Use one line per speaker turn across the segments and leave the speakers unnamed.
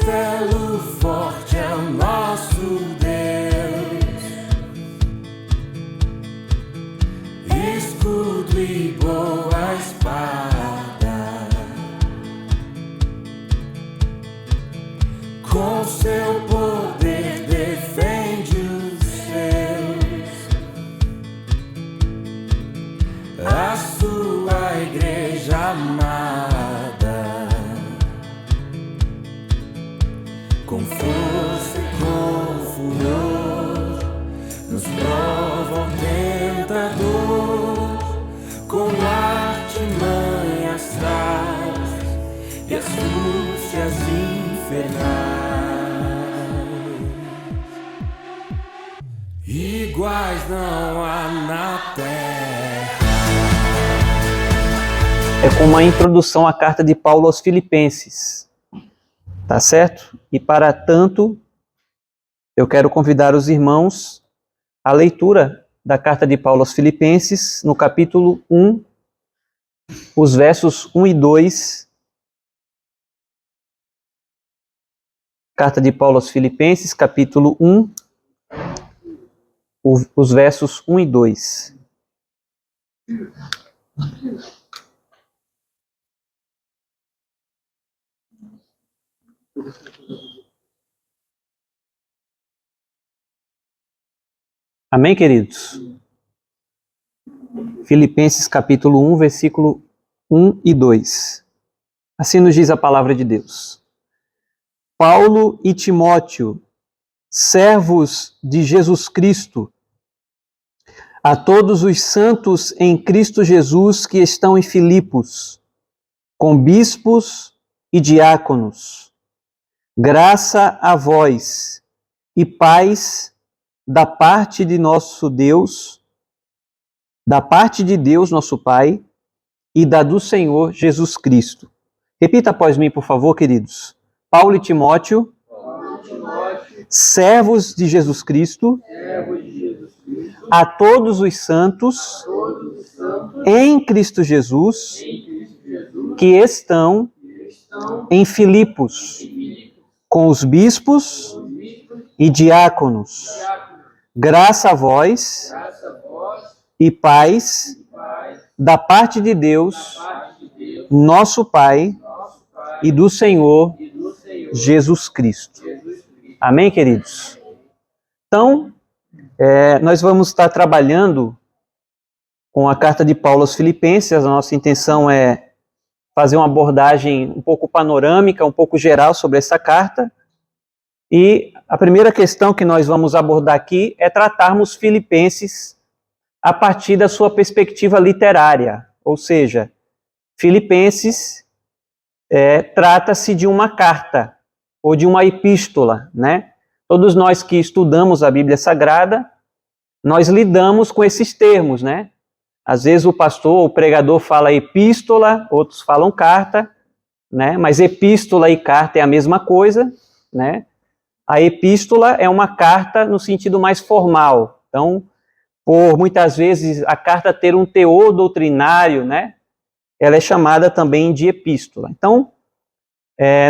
castelo forte é o nosso Deus, escudo e boa espada, com seu poder defende os seus, a sua igreja amada, com força e com furor, nos prova o tentador, com artimanhas traz e astúcias infernais, iguais não há na terra.
É como a introdução à carta de Paulo aos Filipenses. Tá certo? E para tanto, eu quero convidar os irmãos à leitura da carta de Paulo aos Filipenses, no capítulo 1, os versos 1 e 2. Carta de Paulo aos Filipenses, capítulo 1, os versos 1 e 2. Amém, queridos? Filipenses capítulo 1, versículo 1 e 2. Assim nos diz a palavra de Deus. Paulo e Timóteo, servos de Jesus Cristo, a todos os santos em Cristo Jesus que estão em Filipos, com bispos e diáconos, graça a vós e paz da parte de nosso Deus, da parte de Deus, nosso Pai, e da do Senhor Jesus Cristo. Repita após mim, por favor, queridos. Paulo e Timóteo, servos de Jesus Cristo, a todos os santos em Cristo Jesus, que estão em Filipos, com os bispos e diáconos, graça a vós e paz da parte de Deus, nosso Pai, e do Senhor Jesus Cristo. Amém, queridos? Então, nós vamos estar trabalhando com a carta de Paulo aos Filipenses. A nossa intenção é fazer uma abordagem um pouco panorâmica, um pouco geral sobre essa carta. E a primeira questão que nós vamos abordar aqui é tratarmos Filipenses a partir da sua perspectiva literária. Ou seja, Filipenses trata-se de uma carta ou de uma epístola, né? Todos nós que estudamos a Bíblia Sagrada, nós lidamos com esses termos, né? Às vezes o pastor ou o pregador fala epístola, outros falam carta, né? Mas epístola e carta é a mesma coisa, né? A epístola é uma carta no sentido mais formal. Então, por muitas vezes a carta ter um teor doutrinário, né? Ela é chamada também de epístola. Então,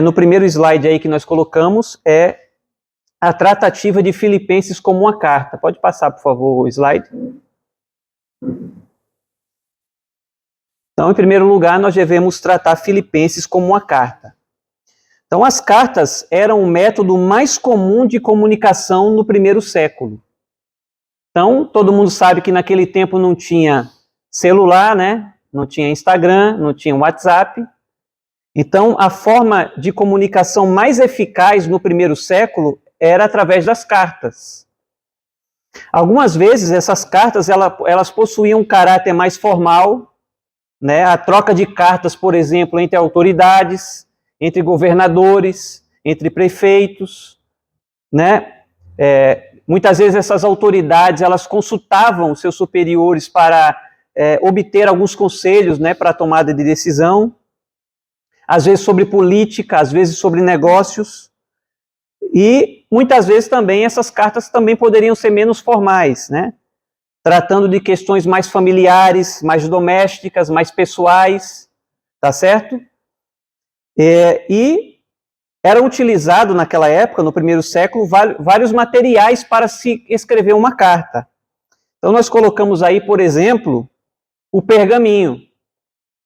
no primeiro slide aí que nós colocamos é a tratativa de Filipenses como uma carta. Pode passar, por favor, o slide. Então, em primeiro lugar, nós devemos tratar Filipenses como uma carta. Então, as cartas eram o método mais comum de comunicação no primeiro século. Então, todo mundo sabe que naquele tempo não tinha celular, né? Não tinha Instagram, não tinha WhatsApp. Então, a forma de comunicação mais eficaz no primeiro século era através das cartas. Algumas vezes, essas cartas elas possuíam um caráter mais formal, né? A troca de cartas, por exemplo, entre autoridades, entre governadores, entre prefeitos, né? Muitas vezes essas autoridades elas consultavam seus superiores para obter alguns conselhos, né, para a tomada de decisão, às vezes sobre política, às vezes sobre negócios, e muitas vezes também essas cartas também poderiam ser menos formais, né, tratando de questões mais familiares, mais domésticas, mais pessoais, tá certo? E Era utilizado naquela época, no primeiro século, vários materiais para se escrever uma carta. Então nós colocamos aí, por exemplo, o pergaminho,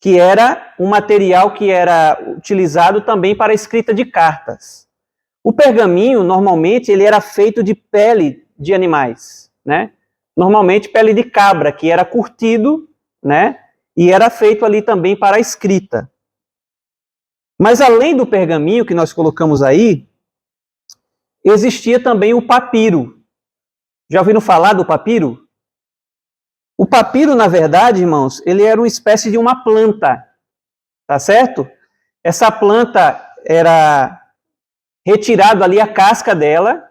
que era um material que era utilizado também para a escrita de cartas. O pergaminho, normalmente, ele era feito de pele de animais, né? Normalmente pele de cabra, que era curtido, né? E era feito ali também para a escrita. Mas além do pergaminho que nós colocamos aí, existia também o papiro. Já ouviram falar do papiro? O papiro, na verdade, irmãos, ele era uma espécie de uma planta, tá certo? Essa planta era retirado ali a casca dela,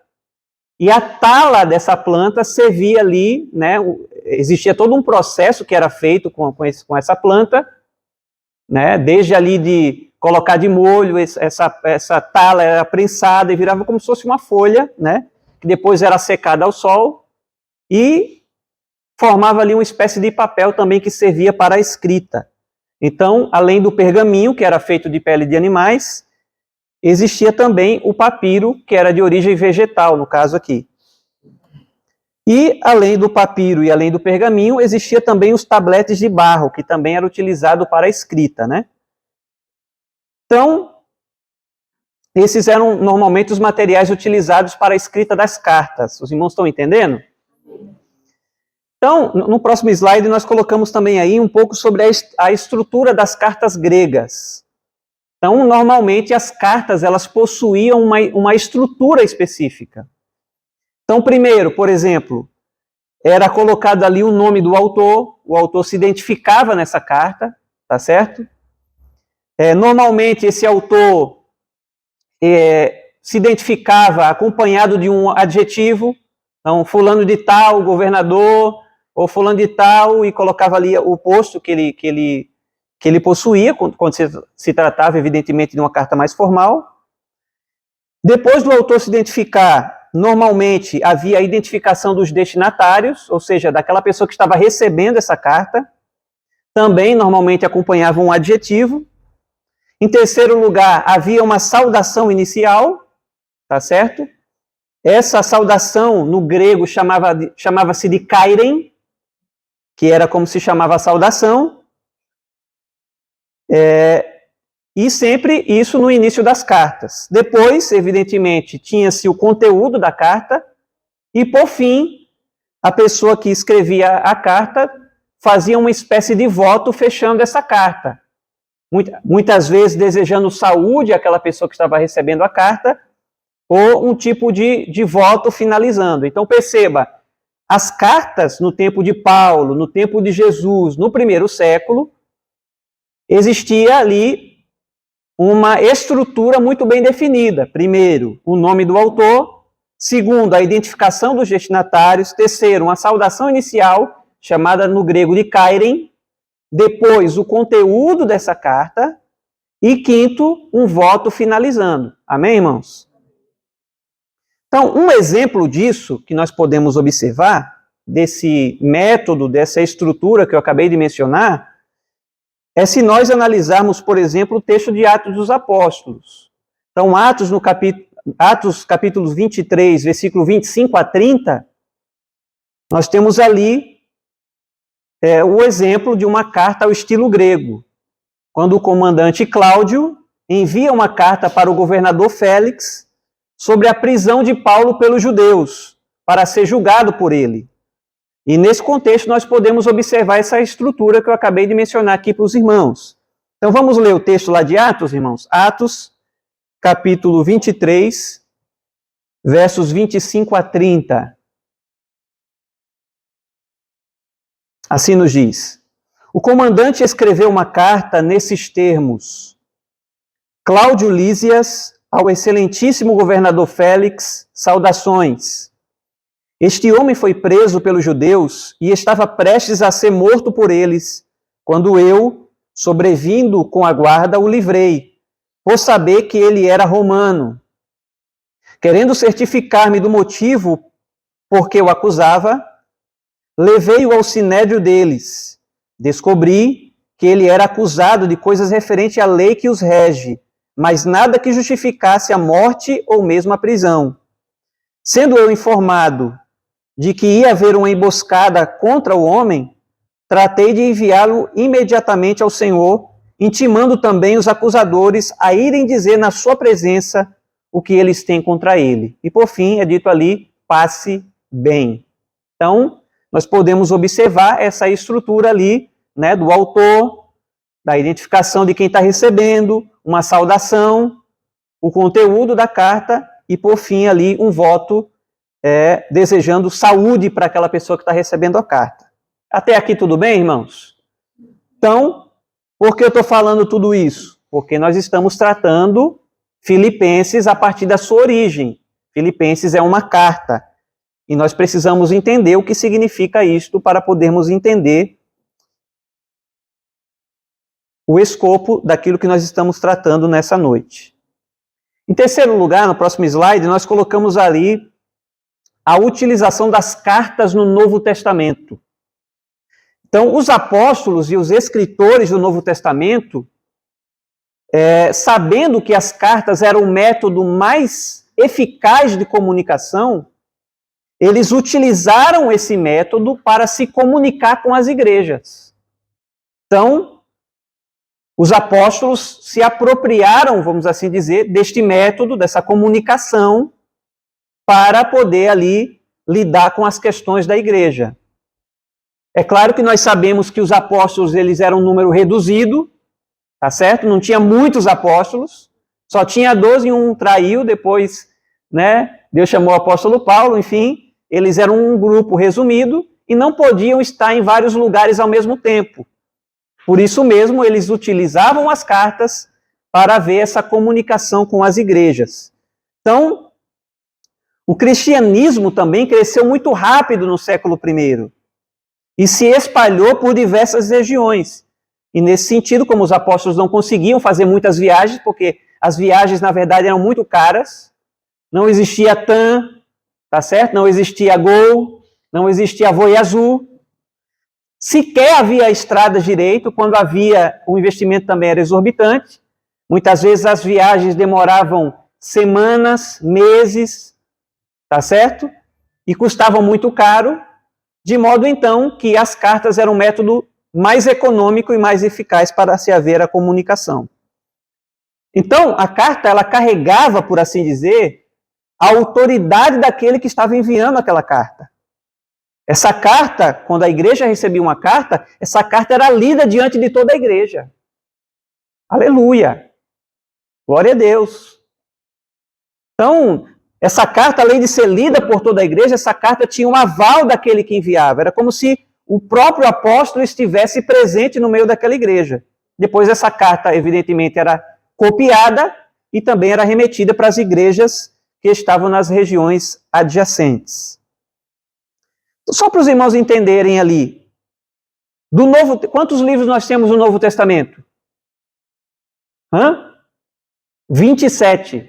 e a tala dessa planta servia ali, né? Existia todo um processo que era feito com essa planta, né? Desde ali de colocar de molho, essa tala era prensada e virava como se fosse uma folha, né? Que depois era secada ao sol e formava ali uma espécie de papel também que servia para a escrita. Então, além do pergaminho, que era feito de pele de animais, existia também o papiro, que era de origem vegetal, no caso aqui. E, além do papiro e além do pergaminho, existia também os tabletes de barro, que também era utilizado para a escrita, né? Então, esses eram normalmente os materiais utilizados para a escrita das cartas. Os irmãos estão entendendo? Então, no próximo slide, nós colocamos também aí um pouco sobre a estrutura das cartas gregas. Então, normalmente, as cartas, elas possuíam uma estrutura específica. Então, primeiro, por exemplo, era colocado ali o nome do autor, o autor se identificava nessa carta, tá certo? Normalmente, esse autor se identificava acompanhado de um adjetivo, então, fulano de tal, governador, ou fulano de tal, e colocava ali o posto que ele possuía, quando se tratava, evidentemente, de uma carta mais formal. Depois do autor se identificar, normalmente havia a identificação dos destinatários, ou seja, daquela pessoa que estava recebendo essa carta. Também, normalmente, acompanhava um adjetivo. Em terceiro lugar, havia uma saudação inicial, tá certo? Essa saudação, no grego, chamava-se de kairen, que era como se chamava a saudação. E sempre isso no início das cartas. Depois, evidentemente, tinha-se o conteúdo da carta, e, por fim, a pessoa que escrevia a carta fazia uma espécie de voto fechando essa carta. Muitas vezes desejando saúde àquela pessoa que estava recebendo a carta, ou um tipo de voto finalizando. Então, perceba, as cartas no tempo de Paulo, no tempo de Jesus, no primeiro século, existia ali uma estrutura muito bem definida. Primeiro, o nome do autor. Segundo, a identificação dos destinatários. Terceiro, uma saudação inicial, chamada no grego de kairen. Depois, o conteúdo dessa carta. E quinto, um voto finalizando. Amém, irmãos? Então, um exemplo disso que nós podemos observar, desse método, dessa estrutura que eu acabei de mencionar, é se nós analisarmos, por exemplo, o texto de Atos dos Apóstolos. Então, Atos capítulo 23, versículo 25 a 30, nós temos ali o exemplo de uma carta ao estilo grego, quando o comandante Cláudio envia uma carta para o governador Félix sobre a prisão de Paulo pelos judeus, para ser julgado por ele. E nesse contexto nós podemos observar essa estrutura que eu acabei de mencionar aqui para os irmãos. Então vamos ler o texto lá de Atos, irmãos? Atos, capítulo 23, versos 25 a 30. Assim nos diz: o comandante escreveu uma carta nesses termos: Cláudio Lísias, ao excelentíssimo governador Félix, saudações. Este homem foi preso pelos judeus e estava prestes a ser morto por eles, quando eu, sobrevindo com a guarda, o livrei, por saber que ele era romano. Querendo certificar-me do motivo por que o acusava, levei-o ao sinédrio deles. Descobri que ele era acusado de coisas referentes à lei que os rege, mas nada que justificasse a morte ou mesmo a prisão. Sendo eu informado de que ia haver uma emboscada contra o homem, tratei de enviá-lo imediatamente ao Senhor, intimando também os acusadores a irem dizer na sua presença o que eles têm contra ele. E por fim, é dito ali, passe bem. Então, nós podemos observar essa estrutura ali, né, do autor, da identificação de quem está recebendo, uma saudação, o conteúdo da carta e, por fim, ali um voto desejando saúde para aquela pessoa que está recebendo a carta. Até aqui tudo bem, irmãos? Então, por que eu estou falando tudo isso? Porque nós estamos tratando Filipenses a partir da sua origem. Filipenses é uma carta. E nós precisamos entender o que significa isto para podermos entender o escopo daquilo que nós estamos tratando nessa noite. Em terceiro lugar, no próximo slide, nós colocamos ali a utilização das cartas no Novo Testamento. Então, os apóstolos e os escritores do Novo Testamento, sabendo que as cartas eram o método mais eficaz de comunicação, eles utilizaram esse método para se comunicar com as igrejas. Então, os apóstolos se apropriaram, vamos assim dizer, deste método, dessa comunicação, para poder ali lidar com as questões da igreja. É claro que nós sabemos que os apóstolos eles eram um número reduzido, tá certo? Não tinha muitos apóstolos, só tinha 12 e um traiu, depois, né, Deus chamou o apóstolo Paulo, enfim, eles eram um grupo resumido e não podiam estar em vários lugares ao mesmo tempo. Por isso mesmo, eles utilizavam as cartas para haver essa comunicação com as igrejas. Então, o cristianismo também cresceu muito rápido no século I e se espalhou por diversas regiões. E nesse sentido, como os apóstolos não conseguiam fazer muitas viagens, porque as viagens, na verdade, eram muito caras, não existia TAM, tá certo? Não existia Gol, não existia Voyazu, sequer havia estradas direito, quando havia, o investimento também era exorbitante, muitas vezes as viagens demoravam semanas, meses, tá certo? E custavam muito caro, de modo então que as cartas eram um método mais econômico e mais eficaz para se haver a comunicação. Então, a carta, ela carregava, por assim dizer, a autoridade daquele que estava enviando aquela carta. Essa carta, quando a igreja recebia uma carta, essa carta era lida diante de toda a igreja. Aleluia! Glória a Deus! Então, essa carta, além de ser lida por toda a igreja, essa carta tinha um aval daquele que enviava. Era como se o próprio apóstolo estivesse presente no meio daquela igreja. Depois essa carta, evidentemente, era copiada e também era remetida para as igrejas que estavam nas regiões adjacentes. Só para os irmãos entenderem ali, quantos livros nós temos no Novo Testamento? 27.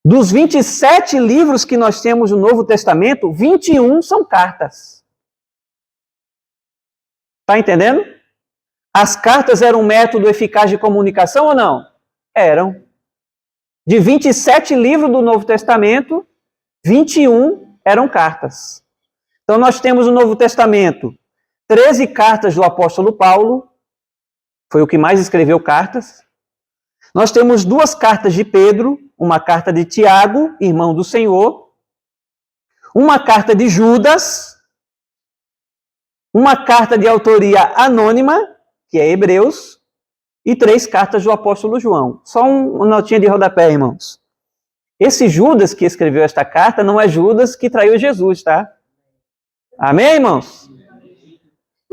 Dos 27 livros que nós temos no Novo Testamento, 21 são cartas. Está entendendo? As cartas eram um método eficaz de comunicação ou não? Eram. De 27 livros do Novo Testamento, 21 eram cartas. Então nós temos no Novo Testamento 13 cartas do apóstolo Paulo, foi o que mais escreveu cartas. Nós temos 2 cartas de Pedro, uma carta de Tiago, irmão do Senhor, uma carta de Judas, uma carta de autoria anônima, que é Hebreus, e 3 cartas do apóstolo João. Só uma notinha de rodapé, irmãos. Esse Judas que escreveu esta carta não é Judas que traiu Jesus, tá? Amém, irmãos?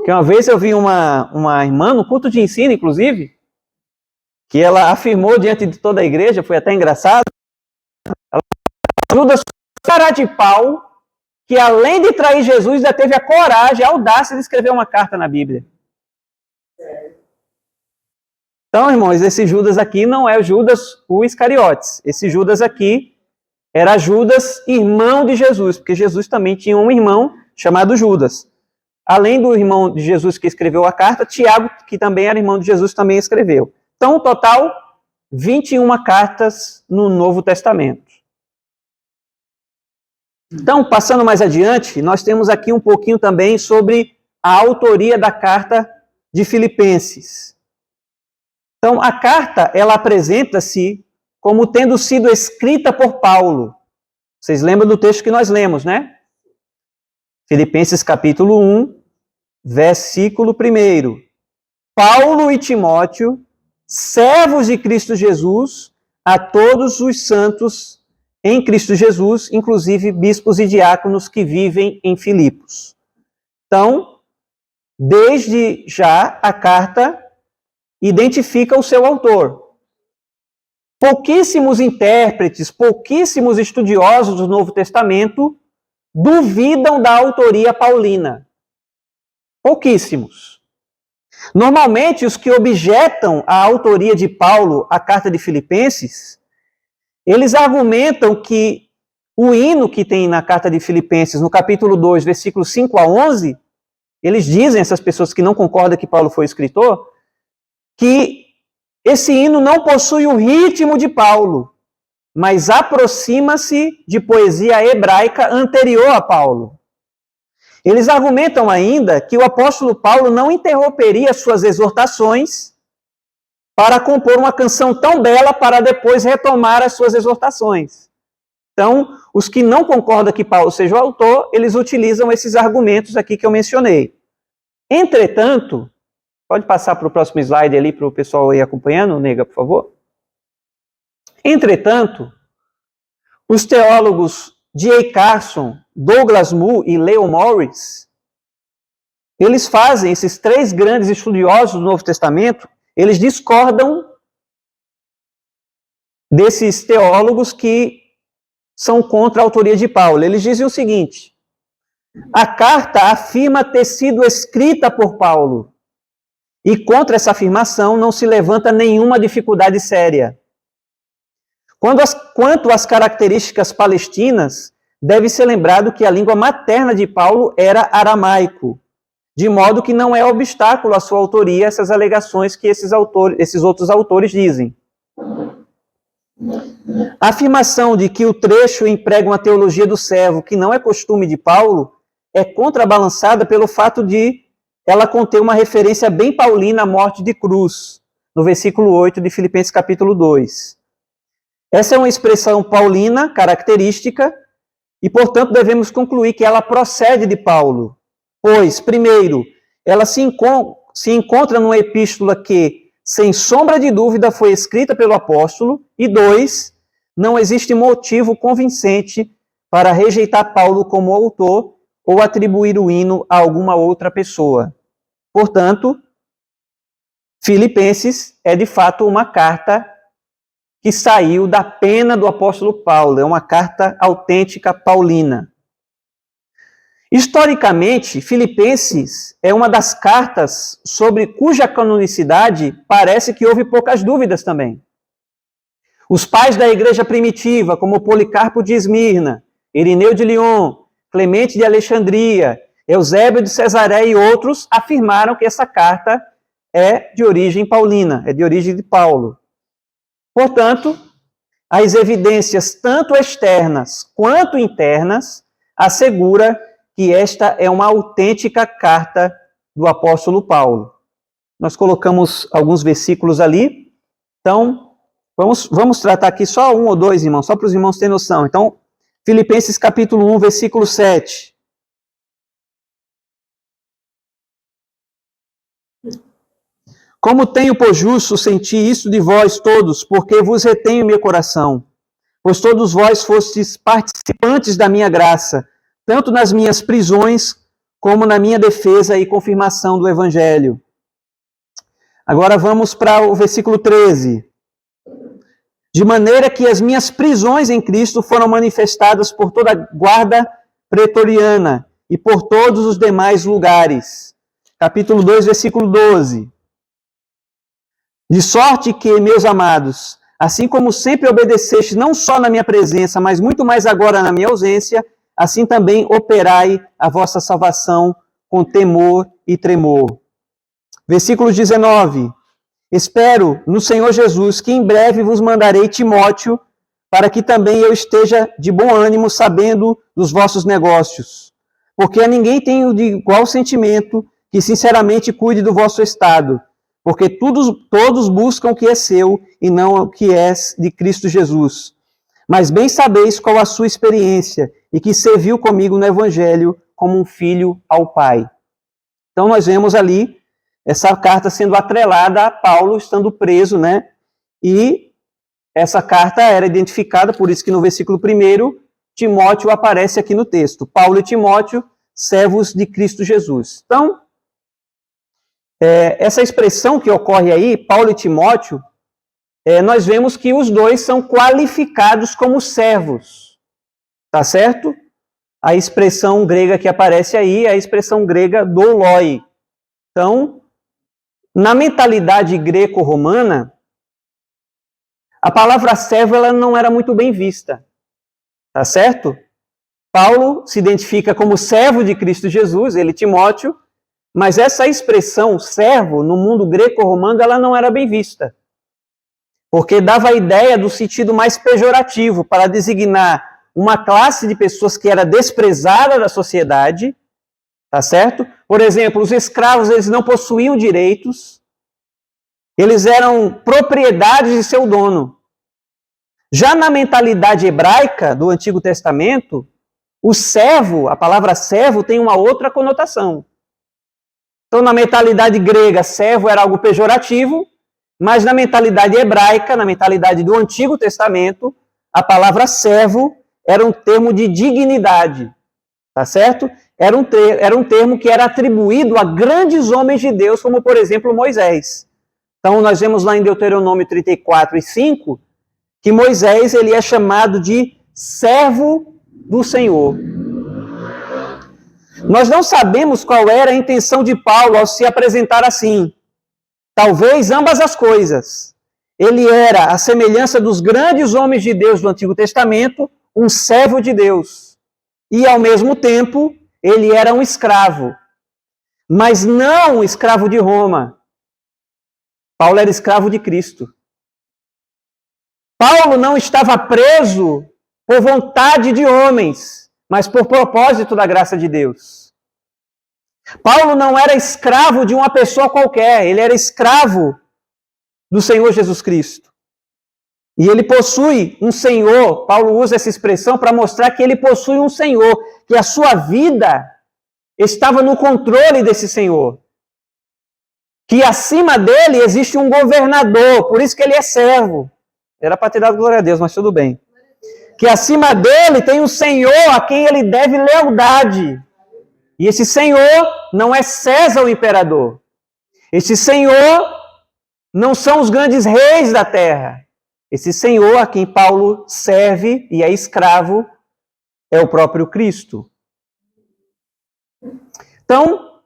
Que uma vez eu vi uma irmã, no culto de ensino, inclusive, que ela afirmou diante de toda a igreja, foi até engraçado, Judas, cara de pau, que além de trair Jesus, ainda teve a coragem, a audácia de escrever uma carta na Bíblia. Então, irmãos, esse Judas aqui não é o Judas o Iscariotes. Esse Judas aqui era Judas, irmão de Jesus, porque Jesus também tinha um irmão chamado Judas. além do irmão de Jesus que escreveu a carta, Tiago, que também era irmão de Jesus, também escreveu. Então, no total, 21 cartas no Novo Testamento. Então, passando mais adiante, nós temos aqui um pouquinho também sobre a autoria da carta de Filipenses. Então, a carta, ela apresenta-se como tendo sido escrita por Paulo. Vocês lembram do texto que nós lemos, né? Filipenses capítulo 1, versículo 1. Paulo e Timóteo, servos de Cristo Jesus, a todos os santos em Cristo Jesus, inclusive bispos e diáconos que vivem em Filipos. Então, desde já, a carta identifica o seu autor. Pouquíssimos intérpretes, pouquíssimos estudiosos do Novo Testamento duvidam da autoria paulina. Pouquíssimos. Normalmente, os que objetam a autoria de Paulo à carta de Filipenses, eles argumentam que o hino que tem na carta de Filipenses, no capítulo 2, versículos 5 a 11, eles dizem, essas pessoas que não concordam que Paulo foi escritor, que esse hino não possui o ritmo de Paulo, mas aproxima-se de poesia hebraica anterior a Paulo. Eles argumentam ainda que o apóstolo Paulo não interromperia suas exortações para compor uma canção tão bela para depois retomar as suas exortações. Então, os que não concordam que Paulo seja o autor, eles utilizam esses argumentos aqui que eu mencionei. Entretanto, pode passar para o próximo slide ali para o pessoal ir acompanhando, Nega, por favor? Entretanto, os teólogos D.A. Carson, Douglas Moo e Leo Morris, eles fazem, esses três grandes estudiosos do Novo Testamento, eles discordam desses teólogos que são contra a autoria de Paulo. Eles dizem o seguinte: a carta afirma ter sido escrita por Paulo, e contra essa afirmação não se levanta nenhuma dificuldade séria. Quanto às características palestinas, deve ser lembrado que a língua materna de Paulo era aramaico, de modo que não é obstáculo à sua autoria essas alegações que esses outros autores dizem. A afirmação de que o trecho emprega uma teologia do servo que não é costume de Paulo é contrabalançada pelo fato de ela conter uma referência bem paulina à morte de cruz, no versículo 8 de Filipenses capítulo 2. Essa é uma expressão paulina, característica, e, portanto, devemos concluir que ela procede de Paulo. Pois, primeiro, ela se encontra numa epístola que, sem sombra de dúvida, foi escrita pelo apóstolo, e dois, não existe motivo convincente para rejeitar Paulo como autor ou atribuir o hino a alguma outra pessoa. Portanto, Filipenses é de fato uma carta que saiu da pena do apóstolo Paulo, é uma carta autêntica paulina. Historicamente, Filipenses é uma das cartas sobre cuja canonicidade parece que houve poucas dúvidas também. Os pais da igreja primitiva, como Policarpo de Esmirna, Irineu de Lyon, Clemente de Alexandria, Eusébio de Cesareia e outros, afirmaram que essa carta é de origem paulina, é de origem de Paulo. Portanto, as evidências tanto externas quanto internas asseguram que esta é uma autêntica carta do apóstolo Paulo. Nós colocamos alguns versículos ali, então vamos tratar aqui só um ou dois, irmãos, só para os irmãos terem noção. Então, Filipenses capítulo 1, versículo 7. Como tenho por justo sentir isso de vós todos, porque vos retenho meu coração, pois todos vós fostes participantes da minha graça, tanto nas minhas prisões, como na minha defesa e confirmação do Evangelho. Agora vamos para o versículo 13. De maneira que as minhas prisões em Cristo foram manifestadas por toda a guarda pretoriana e por todos os demais lugares. Capítulo 2, versículo 12. De sorte que, meus amados, assim como sempre obedeceste não só na minha presença, mas muito mais agora na minha ausência, assim também operai a vossa salvação com temor e tremor. Versículo 19. Espero no Senhor Jesus que em breve vos mandarei Timóteo, para que também eu esteja de bom ânimo, sabendo dos vossos negócios. Porque a ninguém tenho de igual sentimento que sinceramente cuide do vosso estado, porque todos buscam o que é seu e não o que é de Cristo Jesus. Mas bem sabeis qual a sua experiência e que serviu comigo no Evangelho como um filho ao Pai. Então nós vemos ali essa carta sendo atrelada a Paulo estando preso, né? E essa carta era identificada, por isso que no versículo 1, Timóteo aparece aqui no texto. Paulo e Timóteo, servos de Cristo Jesus. Então, essa expressão que ocorre aí, Paulo e Timóteo, nós vemos que os dois são qualificados como servos. Tá certo? A expressão grega que aparece aí é a expressão grega douloi. Então, na mentalidade greco-romana, a palavra servo ela não era muito bem vista. Tá certo? Paulo se identifica como servo de Cristo Jesus, ele Timóteo, mas essa expressão servo, no mundo greco-romano, ela não era bem vista. Porque dava a ideia do sentido mais pejorativo, para designar uma classe de pessoas que era desprezada da sociedade, tá certo? Por exemplo, os escravos, eles não possuíam direitos, eles eram propriedades de seu dono. Já na mentalidade hebraica do Antigo Testamento, o servo, a palavra servo, tem uma outra conotação. Então, na mentalidade grega, servo era algo pejorativo, mas na mentalidade hebraica, na mentalidade do Antigo Testamento, a palavra servo era um termo de dignidade, tá certo? Era um termo que era atribuído a grandes homens de Deus, como, por exemplo, Moisés. Então, nós vemos lá em Deuteronômio 34 e 5, que Moisés ele é chamado de servo do Senhor. Nós não sabemos qual era a intenção de Paulo ao se apresentar assim. Talvez ambas as coisas. Ele era, à semelhança dos grandes homens de Deus do Antigo Testamento, um servo de Deus. E, ao mesmo tempo, ele era um escravo. Mas não um escravo de Roma. Paulo era escravo de Cristo. Paulo não estava preso por vontade de homens, mas por propósito da graça de Deus. Paulo não era escravo de uma pessoa qualquer, ele era escravo do Senhor Jesus Cristo. E ele possui um Senhor, Paulo usa essa expressão para mostrar que ele possui um Senhor, que a sua vida estava no controle desse Senhor. Que acima dele existe um governador, por isso que ele é servo. Era para ter dado glória a Deus, mas tudo bem. Que acima dele tem um Senhor a quem ele deve lealdade. E esse Senhor não é César o imperador. Esse Senhor não são os grandes reis da terra. Esse Senhor a quem Paulo serve e é escravo é o próprio Cristo. Então,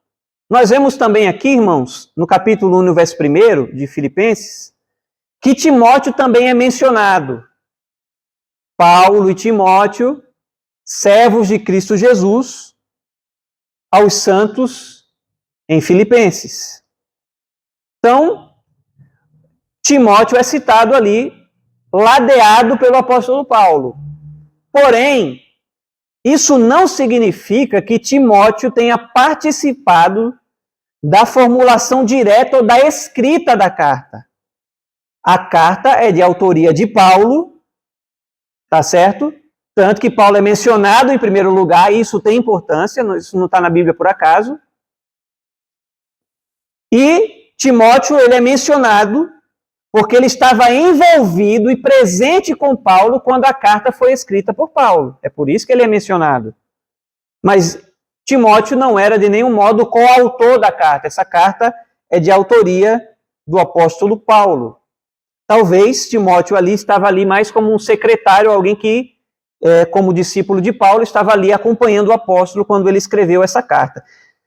nós vemos também aqui, irmãos, no capítulo 1, no verso 1 de Filipenses, que Timóteo também é mencionado. Paulo e Timóteo, servos de Cristo Jesus, aos santos em Filipenses. Então, Timóteo é citado ali, ladeado pelo apóstolo Paulo. Porém, isso não significa que Timóteo tenha participado da formulação direta ou da escrita da carta. A carta é de autoria de Paulo, tá certo? Tanto que Paulo é mencionado em primeiro lugar, e isso tem importância, isso não está na Bíblia por acaso. E Timóteo, ele é mencionado porque ele estava envolvido e presente com Paulo quando a carta foi escrita por Paulo. É por isso que ele é mencionado. Mas Timóteo não era de nenhum modo coautor da carta. Essa carta é de autoria do apóstolo Paulo. Talvez Timóteo estava ali mais como um secretário, alguém que, como discípulo de Paulo, estava ali acompanhando o apóstolo quando ele escreveu essa carta.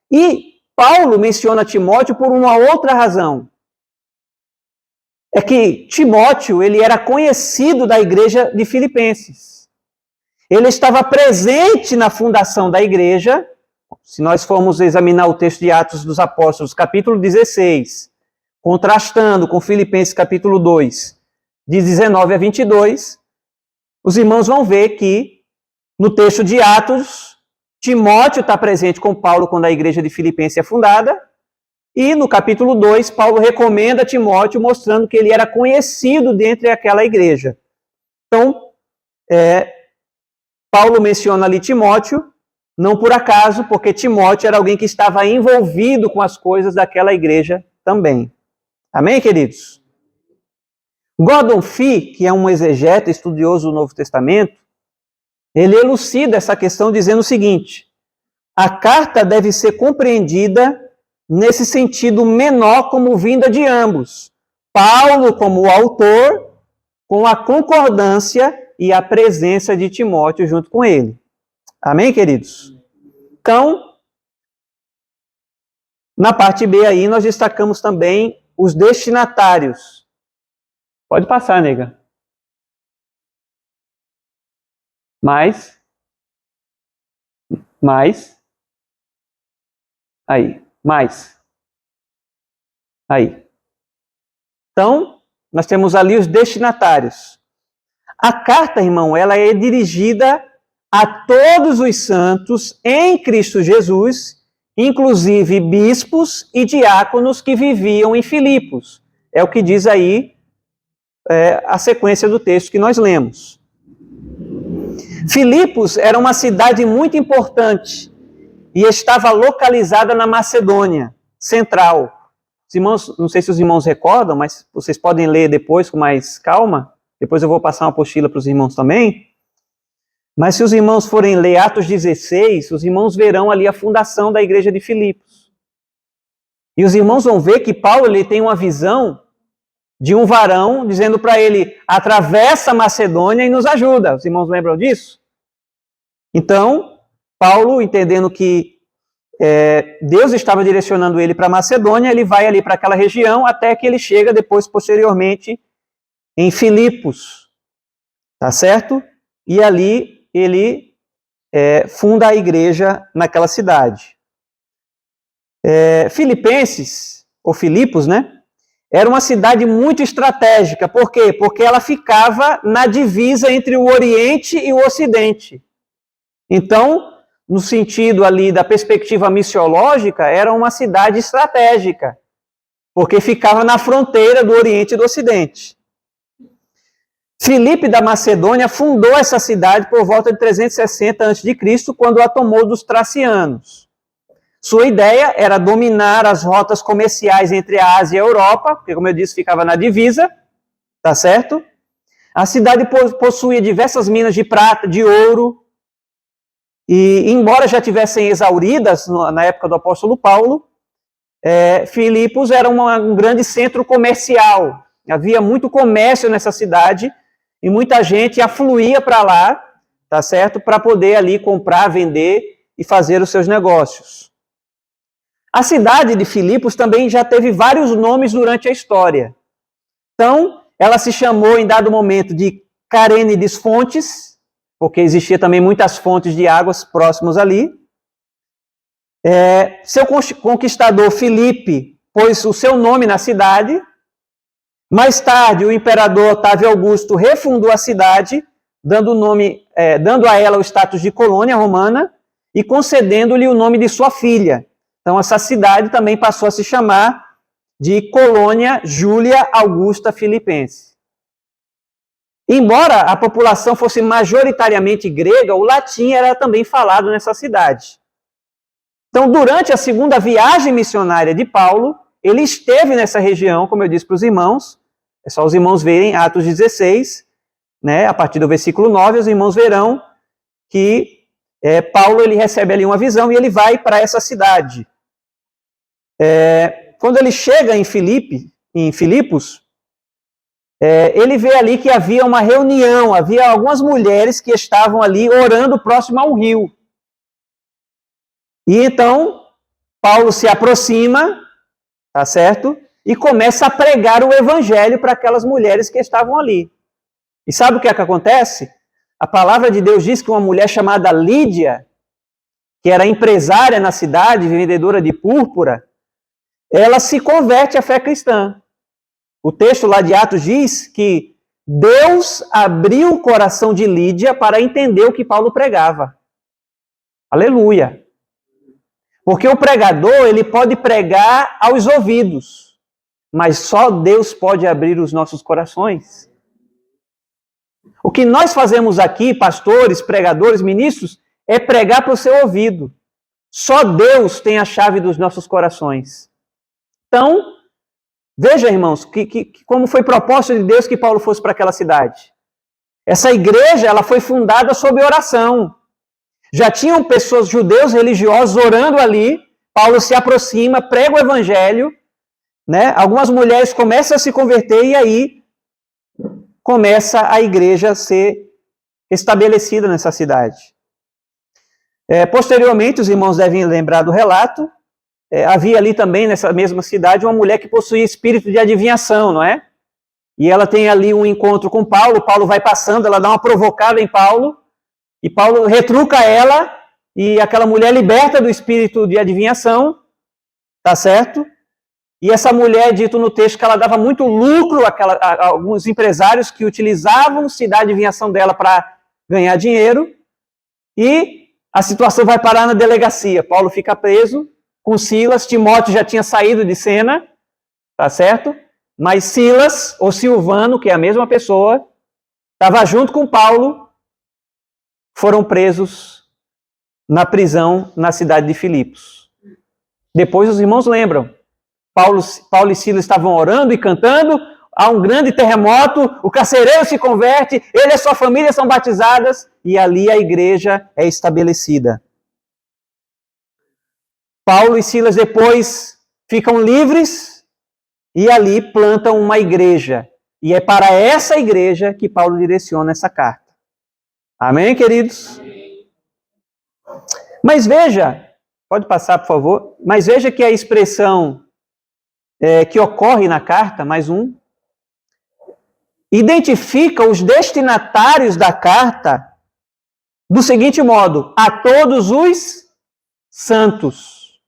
E Paulo menciona Timóteo por uma outra razão. É que Timóteo, ele era conhecido da igreja de Filipenses. Ele estava presente na fundação da igreja, se nós formos examinar o texto de Atos dos Apóstolos, capítulo 16, contrastando com Filipenses capítulo 2, de 19 a 22, os irmãos vão ver que no texto de Atos, Timóteo está presente com Paulo quando a igreja de Filipenses é fundada, e no capítulo 2, Paulo recomenda Timóteo, mostrando que ele era conhecido dentre aquela igreja. Então, Paulo menciona ali Timóteo, não por acaso, porque Timóteo era alguém que estava envolvido com as coisas daquela igreja também. Amém, queridos? Gordon Fee, que é um exegeta, estudioso do Novo Testamento, ele elucida essa questão dizendo o seguinte: a carta deve ser compreendida nesse sentido menor como vinda de ambos. Paulo como autor, com a concordância e a presença de Timóteo junto com ele. Amém, queridos? Então, na parte B aí, nós destacamos também os destinatários. Pode passar, nega. Mais. Aí. Mais. Aí. Então, nós temos ali os destinatários. A carta, irmão, ela é dirigida a todos os santos em Cristo Jesus, inclusive bispos e diáconos que viviam em Filipos. É o que diz aí a sequência do texto que nós lemos. Filipos era uma cidade muito importante e estava localizada na Macedônia Central. Os irmãos, não sei se os irmãos recordam, mas vocês podem ler depois com mais calma. Depois eu vou passar uma apostila para os irmãos também. Mas se os irmãos forem ler Atos 16, os irmãos verão ali a fundação da igreja de Filipos. E os irmãos vão ver que Paulo ele tem uma visão de um varão dizendo para ele: atravessa a Macedônia e nos ajuda. Os irmãos lembram disso? Então, Paulo, entendendo que Deus estava direcionando ele para a Macedônia, ele vai ali para aquela região até que ele chega depois, posteriormente, em Filipos. Tá certo? E ali ele funda a igreja naquela cidade. Filipenses, ou Filipos, né? Era uma cidade muito estratégica. Por quê? Porque ela ficava na divisa entre o Oriente e o Ocidente. Então, no sentido ali da perspectiva missiológica, era uma cidade estratégica, porque ficava na fronteira do Oriente e do Ocidente. Filipe da Macedônia fundou essa cidade por volta de 360 a.C., quando a tomou dos tracianos. Sua ideia era dominar as rotas comerciais entre a Ásia e a Europa, porque, como eu disse, ficava na divisa, tá certo? A cidade possuía diversas minas de prata, de ouro, e embora já tivessem exauridas na época do apóstolo Paulo, Filipos era um grande centro comercial. Havia muito comércio nessa cidade, e muita gente afluía para lá, tá certo? Para poder ali comprar, vender e fazer os seus negócios. A cidade de Filipos também já teve vários nomes durante a história. Então, ela se chamou em dado momento de Carênides Fontes, porque existia também muitas fontes de águas próximas ali. Seu conquistador Filipe pôs o seu nome na cidade. Mais tarde, o imperador Otávio Augusto refundou a cidade, dando a ela o status de colônia romana e concedendo-lhe o nome de sua filha. Então, essa cidade também passou a se chamar de Colônia Júlia Augusta Filipense. Embora a população fosse majoritariamente grega, o latim era também falado nessa cidade. Então, durante a segunda viagem missionária de Paulo, ele esteve nessa região, como eu disse para os irmãos. É só os irmãos verem Atos 16, né, a partir do versículo 9, os irmãos verão que Paulo ele recebe ali uma visão e ele vai para essa cidade. Quando ele chega em Filipos, ele vê ali que havia uma reunião, havia algumas mulheres que estavam ali orando próximo a um rio. E então, Paulo se aproxima, tá certo? E começa a pregar o evangelho para aquelas mulheres que estavam ali. E sabe o que é que acontece? A palavra de Deus diz que uma mulher chamada Lídia, que era empresária na cidade, vendedora de púrpura, ela se converte à fé cristã. O texto lá de Atos diz que Deus abriu o coração de Lídia para entender o que Paulo pregava. Aleluia! Porque o pregador, ele pode pregar aos ouvidos, mas só Deus pode abrir os nossos corações. O que nós fazemos aqui, pastores, pregadores, ministros, é pregar para o seu ouvido. Só Deus tem a chave dos nossos corações. Então, veja, irmãos, como foi propósito de Deus que Paulo fosse para aquela cidade. Essa igreja, ela foi fundada sob oração. Já tinham pessoas, judeus religiosos, orando ali. Paulo se aproxima, prega o evangelho, né? Algumas mulheres começam a se converter e aí começa a igreja a ser estabelecida nessa cidade. Posteriormente, os irmãos devem lembrar do relato, havia ali também, nessa mesma cidade, uma mulher que possuía espírito de adivinhação, não é? E ela tem ali um encontro com Paulo, Paulo vai passando, ela dá uma provocada em Paulo, e Paulo retruca ela, e aquela mulher liberta do espírito de adivinhação, tá certo? E essa mulher, dito no texto, que ela dava muito lucro a alguns empresários que utilizavam-se da adivinhação dela para ganhar dinheiro, e a situação vai parar na delegacia. Paulo fica preso com Silas, Timóteo já tinha saído de cena, tá certo? Mas Silas, ou Silvano, que é a mesma pessoa, estava junto com Paulo, foram presos na prisão na cidade de Filipos. Depois os irmãos lembram, Paulo e Silas estavam orando e cantando, há um grande terremoto, o carcereiro se converte, ele e sua família são batizadas, e ali a igreja é estabelecida. Paulo e Silas depois ficam livres e ali plantam uma igreja. E é para essa igreja que Paulo direciona essa carta. Amém, queridos? Mas veja, pode passar, por favor, mas veja que a expressão que ocorre na carta, mais um, identifica os destinatários da carta do seguinte modo: a todos os santos.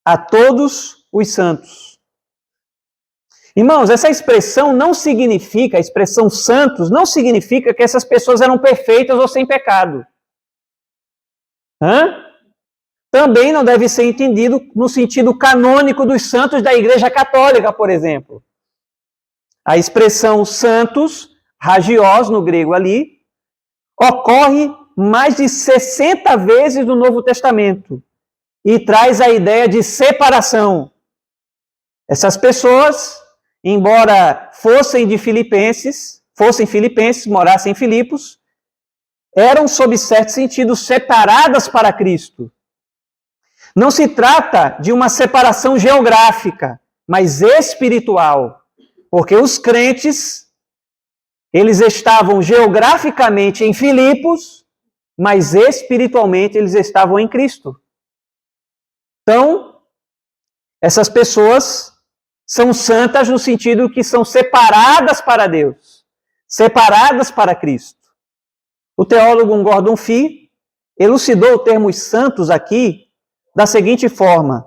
A todos os santos. Irmãos, essa expressão não significa, a expressão santos, não significa que essas pessoas eram perfeitas ou sem pecado. Também não deve ser entendido no sentido canônico dos santos da Igreja Católica, por exemplo. A expressão santos, hagios no grego ali, ocorre mais de 60 vezes no Novo Testamento e traz a ideia de separação. Essas pessoas, embora fossem filipenses, morassem em Filipos, eram, sob certo sentido, separadas para Cristo. Não se trata de uma separação geográfica, mas espiritual. Porque os crentes, eles estavam geograficamente em Filipos, mas espiritualmente eles estavam em Cristo. Então, essas pessoas são santas no sentido que são separadas para Deus, separadas para Cristo. O teólogo Gordon Fee elucidou o termo santos aqui da seguinte forma: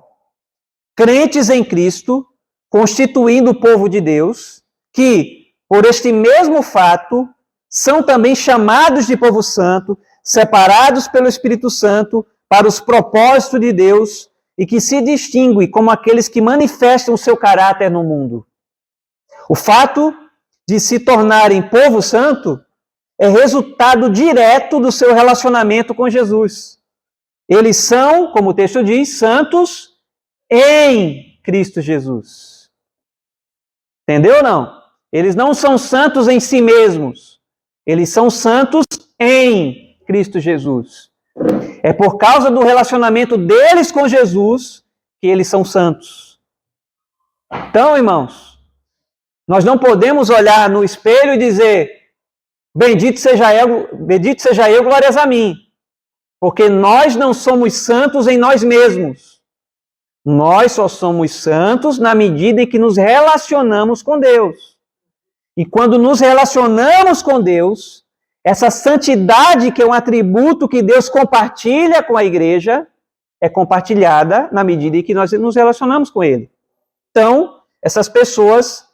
crentes em Cristo, constituindo o povo de Deus, que, por este mesmo fato, são também chamados de povo santo, separados pelo Espírito Santo para os propósitos de Deus e que se distinguem como aqueles que manifestam o seu caráter no mundo. O fato de se tornarem povo santo é resultado direto do seu relacionamento com Jesus. Eles são, como o texto diz, santos em Cristo Jesus. Entendeu ou não? Eles não são santos em si mesmos. Eles são santos em Cristo Jesus. É por causa do relacionamento deles com Jesus que eles são santos. Então, irmãos, nós não podemos olhar no espelho e dizer: bendito seja eu, glórias a mim. Porque nós não somos santos em nós mesmos. Nós só somos santos na medida em que nos relacionamos com Deus. E quando nos relacionamos com Deus, essa santidade, que é um atributo que Deus compartilha com a igreja, é compartilhada na medida em que nós nos relacionamos com Ele. Então, essas pessoas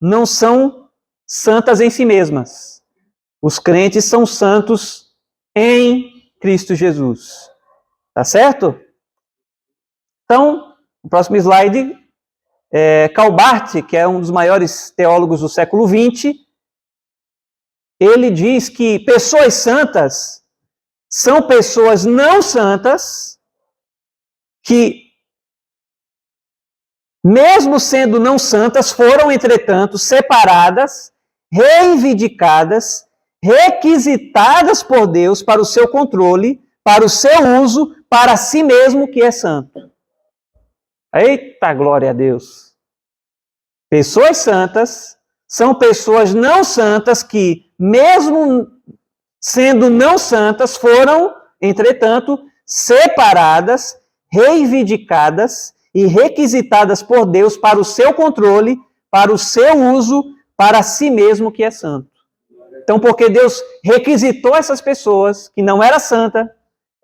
não são santas em si mesmas. Os crentes são santos em Cristo Jesus. Tá certo? Então, o próximo slide, Karl Barth, que é um dos maiores teólogos do século XX, ele diz que pessoas santas são pessoas não santas que, mesmo sendo não santas, foram, entretanto, separadas, reivindicadas, requisitadas por Deus para o seu controle, para o seu uso, para si mesmo, que é santo. Eita, glória a Deus! Pessoas santas são pessoas não santas que, mesmo sendo não santas, foram, entretanto, separadas, reivindicadas e requisitadas por Deus para o seu controle, para o seu uso, para si mesmo, que é santo. Então, porque Deus requisitou essas pessoas que não eram santas,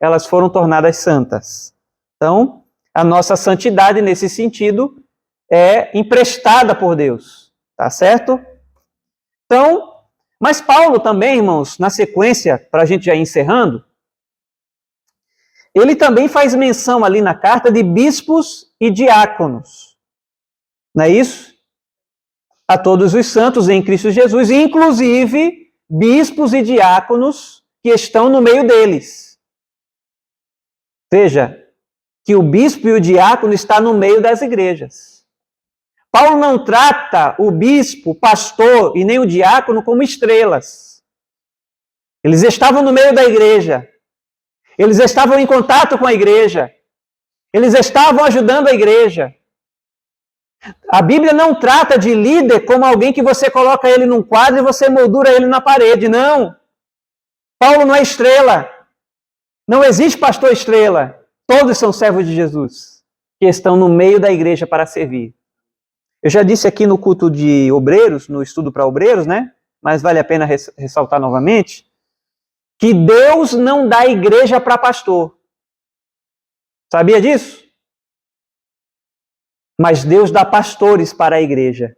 elas foram tornadas santas. Então, a nossa santidade, nesse sentido, é emprestada por Deus. Tá certo? Então, mas Paulo também, irmãos, na sequência, para a gente já ir encerrando, ele também faz menção ali na carta de bispos e diáconos. Não é isso? A todos os santos em Cristo Jesus, inclusive bispos e diáconos que estão no meio deles. Veja, que o bispo e o diácono está no meio das igrejas. Paulo não trata o bispo, o pastor e nem o diácono como estrelas. Eles estavam no meio da igreja. Eles estavam em contato com a igreja. Eles estavam ajudando a igreja. A Bíblia não trata de líder como alguém que você coloca ele num quadro e você moldura ele na parede. Não. Paulo não é estrela. Não existe pastor estrela. Todos são servos de Jesus, que estão no meio da igreja para servir. Eu já disse aqui no culto de obreiros, no estudo para obreiros, né? Mas vale a pena ressaltar novamente, que Deus não dá igreja para pastor. Sabia disso? Mas Deus dá pastores para a igreja.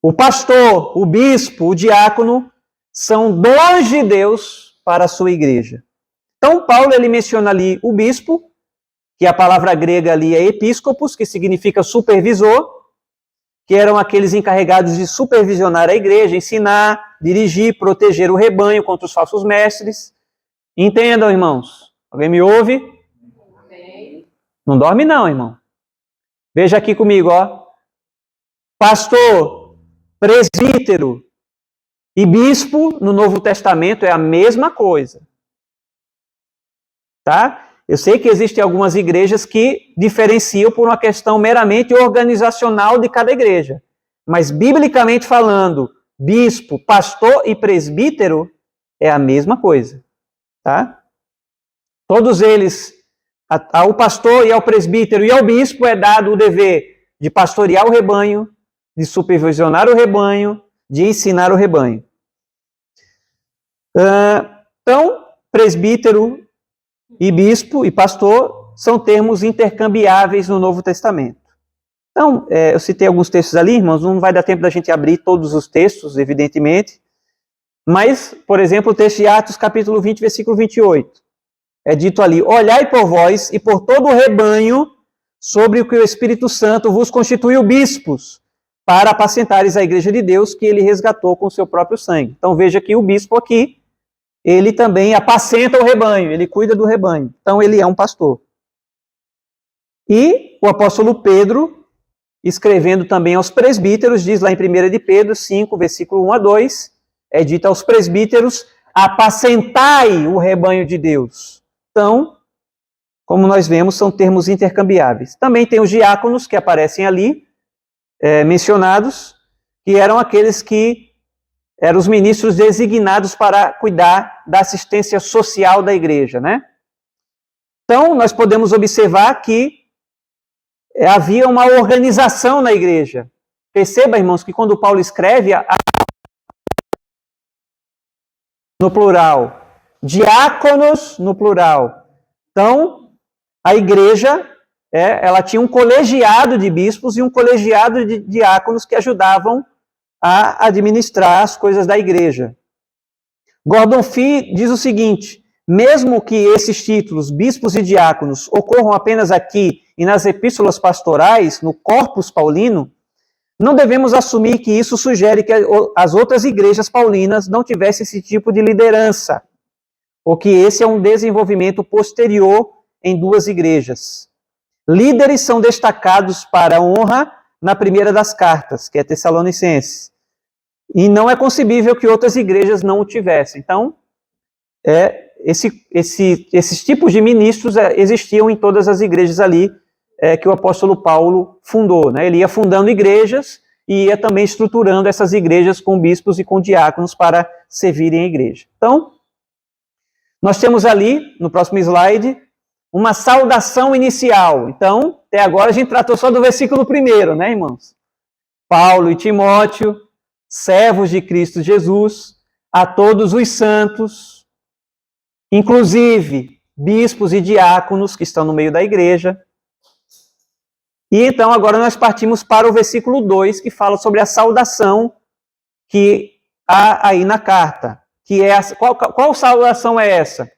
O pastor, o bispo, o diácono são dons de Deus para a sua igreja. Então, Paulo ele menciona ali o bispo, que a palavra grega ali é episcopos, que significa supervisor, que eram aqueles encarregados de supervisionar a igreja, ensinar, dirigir, proteger o rebanho contra os falsos mestres. Entendam, irmãos? Alguém me ouve? Amém. Não dorme não, irmão. Veja aqui comigo, ó. Pastor, presbítero e bispo no Novo Testamento é a mesma coisa. Tá? Eu sei que existem algumas igrejas que diferenciam por uma questão meramente organizacional de cada igreja. Mas, biblicamente falando, bispo, pastor e presbítero é a mesma coisa. Tá? Todos eles, ao pastor e ao presbítero e ao bispo é dado o dever de pastorear o rebanho, de supervisionar o rebanho, de ensinar o rebanho. Então, presbítero e bispo e pastor são termos intercambiáveis no Novo Testamento. Então, eu citei alguns textos ali, irmãos, não vai dar tempo da gente abrir todos os textos, evidentemente, mas, por exemplo, o texto de Atos, capítulo 20, versículo 28. É dito ali, olhai por vós e por todo o rebanho sobre o que o Espírito Santo vos constituiu bispos, para apacentares a igreja de Deus que ele resgatou com o seu próprio sangue. Então, veja que o bispo aqui, ele também apacenta o rebanho, ele cuida do rebanho. Então, ele é um pastor. E o apóstolo Pedro, escrevendo também aos presbíteros, diz lá em 1 de Pedro 5, versículo 1 a 2, é dito aos presbíteros, apacentai o rebanho de Deus. Então, como nós vemos, são termos intercambiáveis. Também tem os diáconos que aparecem ali, mencionados, que eram aqueles que eram os ministros designados para cuidar da assistência social da igreja, né? Então, nós podemos observar que havia uma organização na igreja. Perceba, irmãos, que quando Paulo escreve, no plural, diáconos no plural. Então, a igreja, ela tinha um colegiado de bispos e um colegiado de diáconos que ajudavam a administrar as coisas da igreja. Gordon Fee diz o seguinte: mesmo que esses títulos, bispos e diáconos, ocorram apenas aqui e nas epístolas pastorais, no corpus paulino, não devemos assumir que isso sugere que as outras igrejas paulinas não tivessem esse tipo de liderança, ou que esse é um desenvolvimento posterior em duas igrejas. Líderes são destacados para a honra na primeira das cartas, que é Tessalonicenses. E não é concebível que outras igrejas não o tivessem. Então, esses tipos de ministros existiam em todas as igrejas ali que o apóstolo Paulo fundou. Né? Ele ia fundando igrejas e ia também estruturando essas igrejas com bispos e com diáconos para servirem a igreja. Então, nós temos ali, no próximo slide, uma saudação inicial. Então, até agora a gente tratou só do versículo 1, né, irmãos? Paulo e Timóteo, servos de Cristo Jesus, a todos os santos, inclusive bispos e diáconos que estão no meio da igreja. E então agora nós partimos para o versículo 2, que fala sobre a saudação que há aí na carta. Que é qual saudação é essa?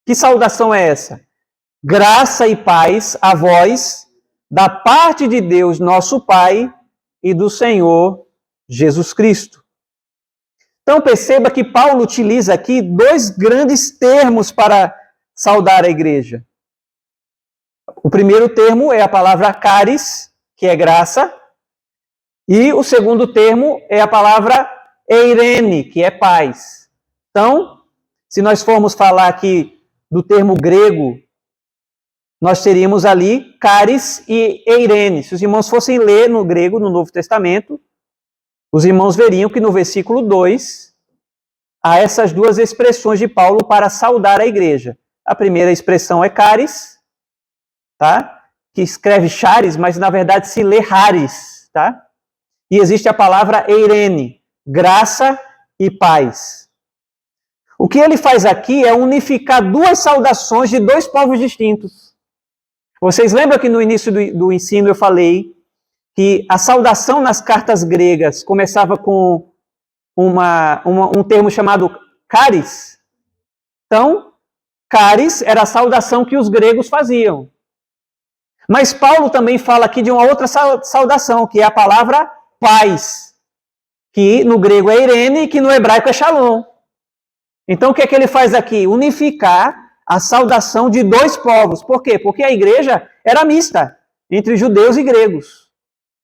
Que saudação é essa? Graça e paz a vós, da parte de Deus nosso Pai e do Senhor Jesus Cristo. Então perceba que Paulo utiliza aqui dois grandes termos para saudar a igreja. O primeiro termo é a palavra charis, que é graça, e o segundo termo é a palavra eirene, que é paz. Então, se nós formos falar aqui do termo grego, nós teríamos ali charis e eirene. Se os irmãos fossem ler no grego, no Novo Testamento, os irmãos veriam que no versículo 2 há essas duas expressões de Paulo para saudar a igreja. A primeira expressão é charis, tá? Que escreve charis, mas na verdade se lê haris, tá? E existe a palavra eirene, graça e paz. O que ele faz aqui é unificar duas saudações de dois povos distintos. Vocês lembram que no início do ensino eu falei que a saudação nas cartas gregas começava com um termo chamado charis? Então, charis era a saudação que os gregos faziam. Mas Paulo também fala aqui de uma outra saudação, que é a palavra paz, que no grego é eirene e que no hebraico é shalom. Então, o que é que ele faz aqui? Unificar a saudação de dois povos. Por quê? Porque a igreja era mista, entre judeus e gregos.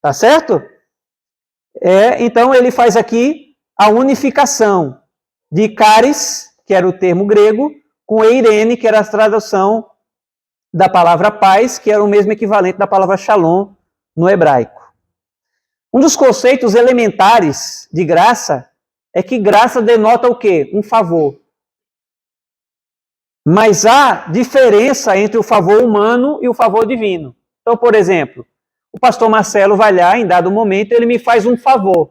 Tá certo? Então, ele faz aqui a unificação de charis, que era o termo grego, com eirene, que era a tradução da palavra paz, que era o mesmo equivalente da palavra shalom no hebraico. Um dos conceitos elementares de graça é que graça denota o quê? Um favor. Mas há diferença entre o favor humano e o favor divino. Então, por exemplo, o pastor Marcelo vai lá, em dado momento, ele me faz um favor.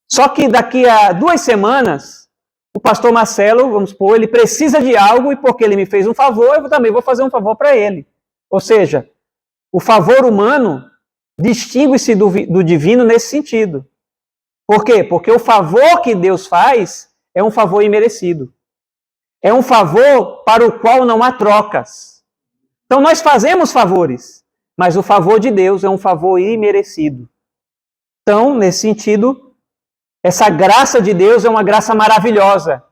Só que daqui a 2 semanas, o pastor Marcelo, vamos supor, ele precisa de algo e porque ele me fez um favor, eu também vou fazer um favor para ele. Ou seja, o favor humano distingue-se do divino nesse sentido. Por quê? Porque o favor que Deus faz é um favor imerecido. É um favor para o qual não há trocas. Então nós fazemos favores, mas o favor de Deus é um favor imerecido. Então, nesse sentido, essa graça de Deus é uma graça maravilhosa,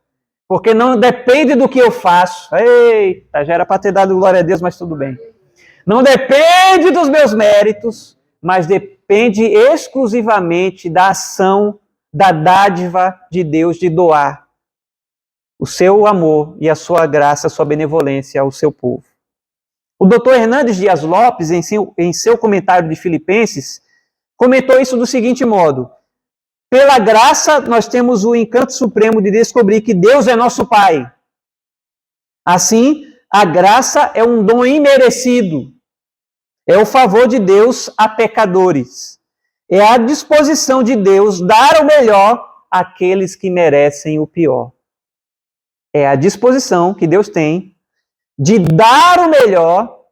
porque não depende do que eu faço. Eita, já era para ter dado glória a Deus, mas tudo bem. Não depende dos meus méritos, mas depende exclusivamente da ação, da dádiva de Deus de doar o seu amor e a sua graça, a sua benevolência ao seu povo. O Dr. Hernandes Dias Lopes, em seu comentário de Filipenses, comentou isso do seguinte modo: pela graça, nós temos o encanto supremo de descobrir que Deus é nosso Pai. Assim, a graça é um dom imerecido. É o favor de Deus a pecadores. É a disposição de Deus dar o melhor àqueles que merecem o pior. É a disposição que Deus tem de dar o melhor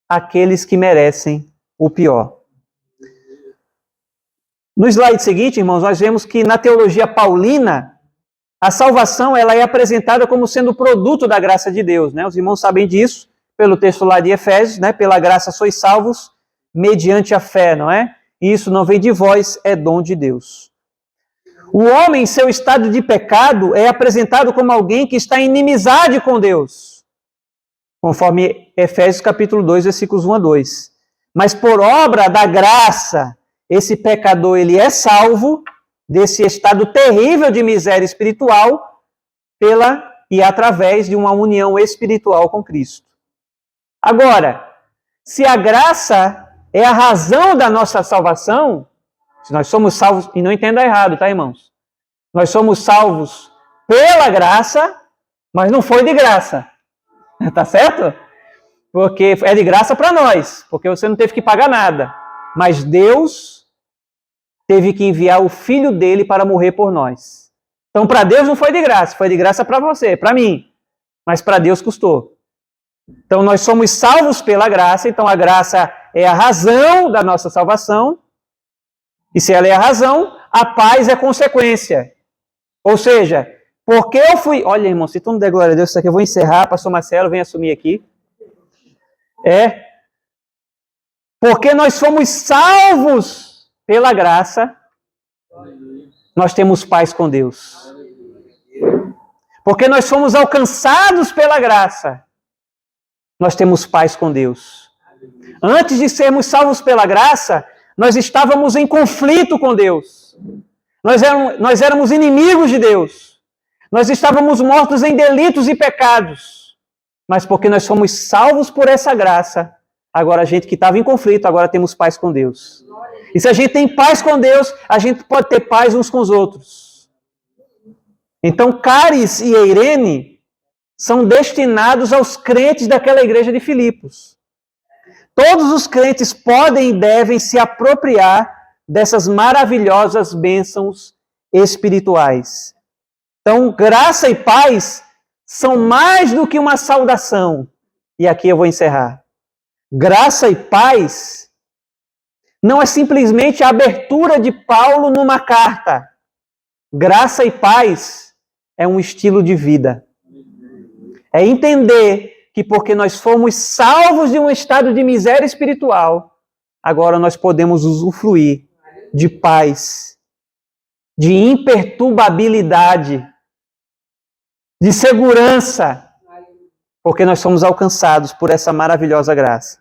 àqueles que merecem o pior. No slide seguinte, irmãos, nós vemos que na teologia paulina, a salvação ela é apresentada como sendo produto da graça de Deus, né? Os irmãos sabem disso pelo texto lá de Efésios, né? Pela graça sois salvos mediante a fé, não é? E isso não vem de vós, é dom de Deus. O homem, em seu estado de pecado, é apresentado como alguém que está em inimizade com Deus, conforme Efésios capítulo 2, versículos 1 a 2. Mas por obra da graça, esse pecador ele é salvo desse estado terrível de miséria espiritual e através de uma união espiritual com Cristo. Agora, se a graça é a razão da nossa salvação, se nós somos salvos, e não entenda errado, tá, irmãos? Nós somos salvos pela graça, mas não foi de graça. Tá certo? Porque é de graça para nós, porque você não teve que pagar nada. Mas Deus teve que enviar o Filho dele para morrer por nós. Então, para Deus não foi de graça para você, para mim. Mas para Deus custou. Então, nós somos salvos pela graça, então a graça é a razão da nossa salvação. E se ela é a razão, a paz é consequência. Ou seja, porque eu fui... Olha, irmão, se tu não der glória a Deus, isso aqui eu vou encerrar. Pastor Marcelo, vem assumir aqui. Porque nós somos salvos pela graça, nós temos paz com Deus. Porque nós somos alcançados pela graça, nós temos paz com Deus. Antes de sermos salvos pela graça, nós estávamos em conflito com Deus. Nós éramos inimigos de Deus. Nós estávamos mortos em delitos e pecados. Mas porque nós somos salvos por essa graça, agora a gente que estava em conflito, agora temos paz com Deus. E se a gente tem paz com Deus, a gente pode ter paz uns com os outros. Então, Cáris e Eirene são destinados aos crentes daquela igreja de Filipos. Todos os crentes podem e devem se apropriar dessas maravilhosas bênçãos espirituais. Então, graça e paz são mais do que uma saudação. E aqui eu vou encerrar. Graça e paz não é simplesmente a abertura de Paulo numa carta. Graça e paz é um estilo de vida. É entender que porque nós fomos salvos de um estado de miséria espiritual, agora nós podemos usufruir de paz, de imperturbabilidade, de segurança, porque nós somos alcançados por essa maravilhosa graça.